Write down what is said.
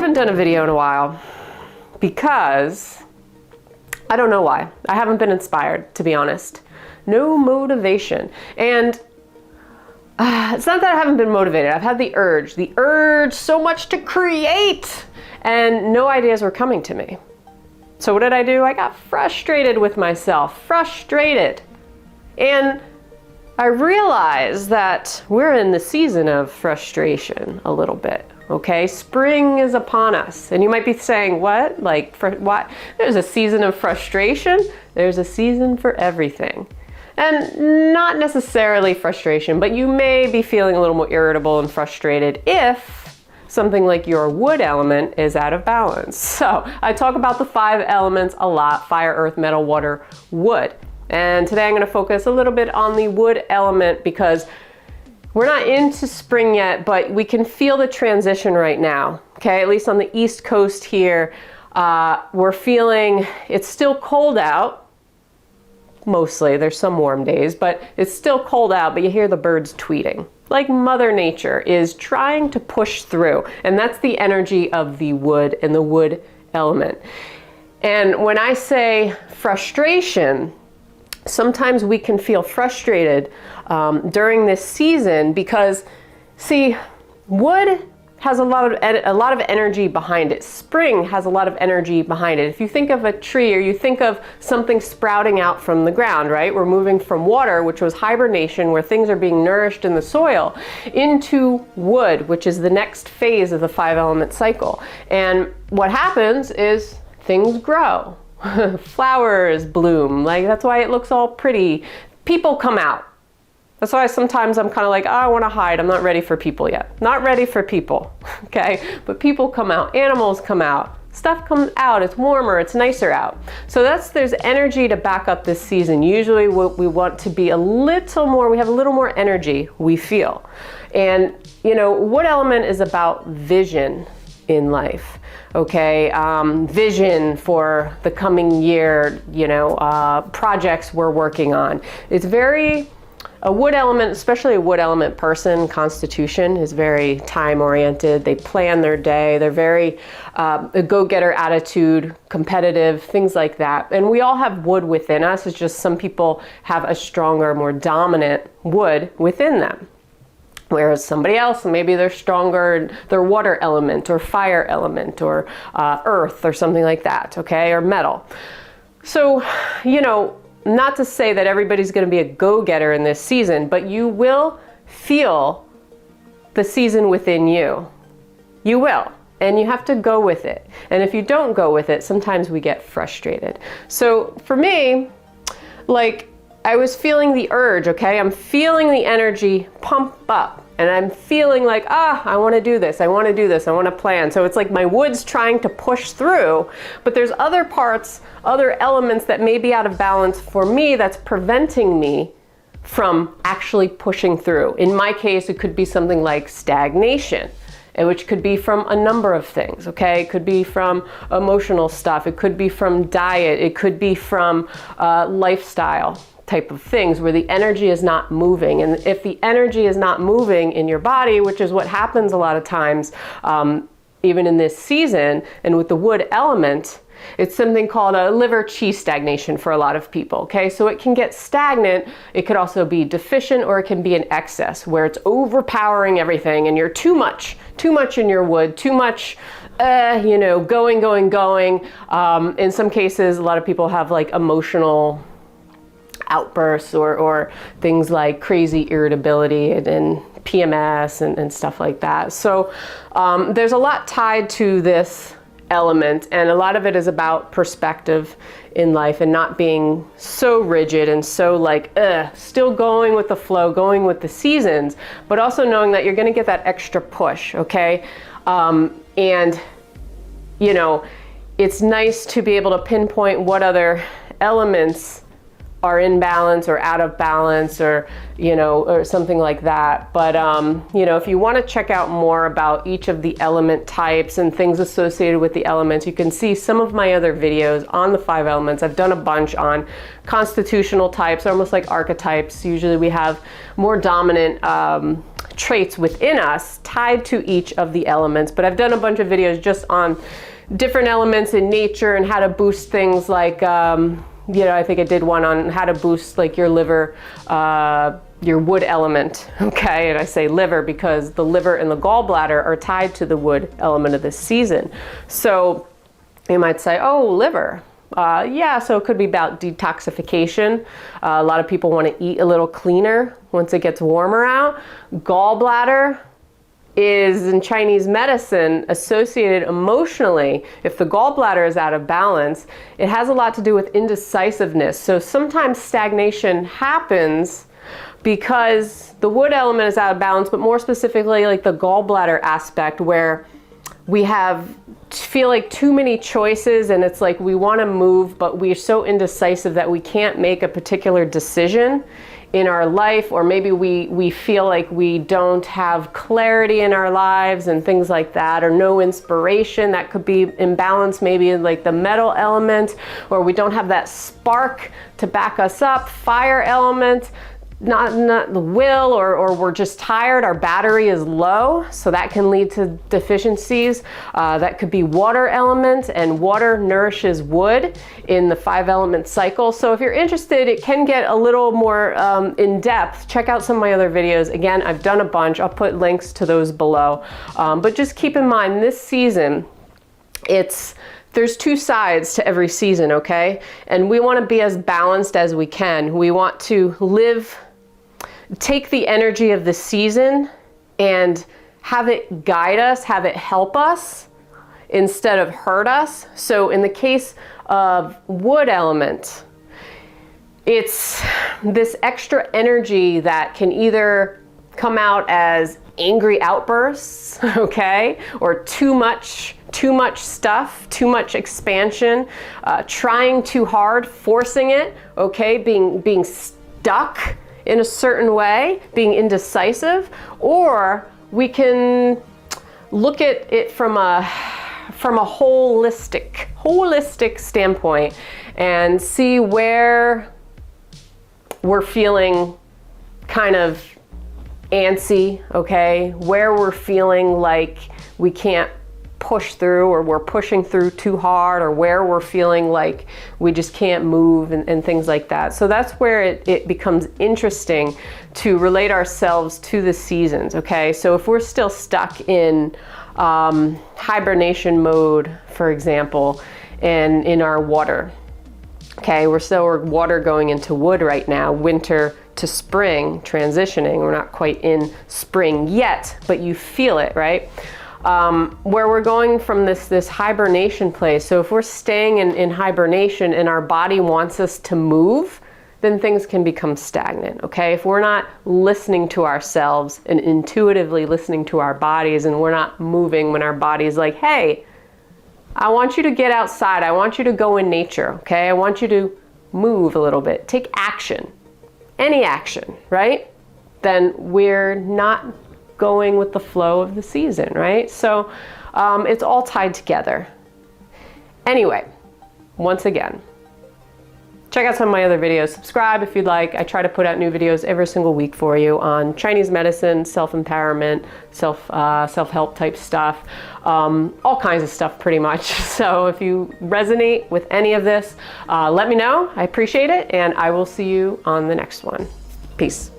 haven't done a video in a while because I don't know why. I haven't been inspired, to be honest. No motivation. And it's not that I haven't been motivated. I've had the urge so much to create, and no ideas were coming to me. So what did I do? I got frustrated with myself, frustrated. And I realized that we're in the season of frustration a little bit. Okay, spring is upon us. And you might be saying, what? Like, for what? There's a season of frustration. There's a season for everything. And not necessarily frustration, but you may be feeling a little more irritable and frustrated if something like your wood element is out of balance. So I talk about the 5 elements a lot: fire, earth, metal, water, wood. And today I'm going to focus a little bit on the wood element because we're not into spring yet, but we can feel the transition right now. Okay, at least on the East Coast here, we're feeling it's still cold out. Mostly, there's some warm days, but it's still cold out, but you hear the birds tweeting. Like Mother Nature is trying to push through, and that's the energy of the wood and the wood element. And when I say frustration, sometimes we can feel frustrated during this season because, see, wood has a lot of energy behind it. Spring has a lot of energy behind it. If you think of a tree or you think of something sprouting out from the ground, right? We're moving from water, which was hibernation, where things are being nourished in the soil, into wood, which is the next phase of the 5-element cycle. And what happens is things grow. Flowers bloom. Like, that's why it looks all pretty. People come out. That's why sometimes I'm kind of like, oh, I want to hide. I'm not ready for people yet. Not ready for people. Okay? But people come out. Animals come out. Stuff comes out. It's warmer. It's nicer out. So there's energy to back up this season. Usually we want to be a little more, we have a little more energy, we feel. And, you know, wood element is about vision in life. Okay, vision for the coming year, you know, projects we're working on. It's very, a wood element, especially a wood element person, constitution is very time oriented. They plan their day. They're very a go-getter attitude, competitive, things like that. And we all have wood within us. It's just some people have a stronger, more dominant wood within them. Whereas somebody else, maybe they're stronger, they're water element or fire element or earth or something like that, okay, or metal. So, you know, not to say that everybody's going to be a go-getter in this season, but you will feel the season within you. You will. And you have to go with it. And if you don't go with it, sometimes we get frustrated. So for me, like, I was feeling the urge, okay? I'm feeling the energy pump up. And I'm feeling like, I want to do this. I want to do this. I want to plan. So it's like my wood's trying to push through, but there's other parts, other elements that may be out of balance for me that's preventing me from actually pushing through. In my case, it could be something like stagnation, which could be from a number of things, okay? It could be from emotional stuff. It could be from diet. It could be from lifestyle type of things where the energy is not moving. And if the energy is not moving in your body, which is what happens a lot of times, even in this season, and with the wood element, it's something called a liver qi stagnation for a lot of people, okay? So it can get stagnant. It could also be deficient, or it can be an excess where it's overpowering everything and you're too much in your wood, too much, you know, going. In some cases, a lot of people have like emotional outbursts or things like crazy irritability and PMS and stuff like that. So there's a lot tied to this element, and a lot of it is about perspective in life and not being so rigid and so like, still going with the flow, going with the seasons, but also knowing that you're going to get that extra push, okay? And, you know, it's nice to be able to pinpoint what other elements are in balance or out of balance, or, you know, or something like that. But, you know, if you want to check out more about each of the element types and things associated with the elements, you can see some of my other videos on the 5 elements. I've done a bunch on constitutional types, almost like archetypes. Usually we have more dominant traits within us tied to each of the elements. But I've done a bunch of videos just on different elements in nature and how to boost things like, you know, I think I did one on how to boost like your liver, your wood element, okay? And I say liver because the liver and the gallbladder are tied to the wood element of this season. So you might say, oh, liver. Yeah, so it could be about detoxification. A lot of people want to eat a little cleaner once it gets warmer out. Gallbladder is in Chinese medicine associated emotionally. If the gallbladder is out of balance, it has a lot to do with indecisiveness. So sometimes stagnation happens because the wood element is out of balance, but more specifically like the gallbladder aspect where we feel like too many choices and it's like we want to move, but we're so indecisive that we can't make a particular decision in our life, or maybe we feel like we don't have clarity in our lives and things like that, or no inspiration. That could be imbalance maybe in like the metal element, or we don't have that spark to back us up, fire element. Not the will, or we're just tired, our battery is low, so that can lead to deficiencies. That could be water element, and water nourishes wood in the 5-element cycle. So if you're interested, it can get a little more in depth. Check out some of my other videos. Again, I've done a bunch. I'll put links to those below. But just keep in mind, this season, there's two sides to every season, okay? And we want to be as balanced as we can. We want to take the energy of the season and have it guide us, have it help us instead of hurt us. So in the case of wood element, it's this extra energy that can either come out as angry outbursts, okay, or too much stuff, too much expansion, trying too hard, forcing it, okay, being stuck in a certain way, being indecisive. Or we can look at it from a holistic standpoint and see where we're feeling kind of antsy, okay, where we're feeling like we can't push through, or we're pushing through too hard, or where we're feeling like we just can't move, and things like that. So that's where it becomes interesting to relate ourselves to the seasons, okay? So if we're still stuck in hibernation mode, for example, and in our water, okay, we're water going into wood right now, winter to spring, transitioning. We're not quite in spring yet, but you feel it, right? Where we're going from this hibernation place. So if we're staying in hibernation and our body wants us to move, then things can become stagnant, okay? If we're not listening to ourselves and intuitively listening to our bodies, and we're not moving when our body's like, hey, I want you to get outside. I want you to go in nature, okay? I want you to move a little bit. Take action. Any action, right? Then we're not going with the flow of the season, right? So it's all tied together. Anyway, once again, check out some of my other videos. Subscribe if you'd like. I try to put out new videos every single week for you on Chinese medicine, self-empowerment, self-help type stuff, all kinds of stuff pretty much. So if you resonate with any of this, let me know. I appreciate it, and I will see you on the next one. Peace.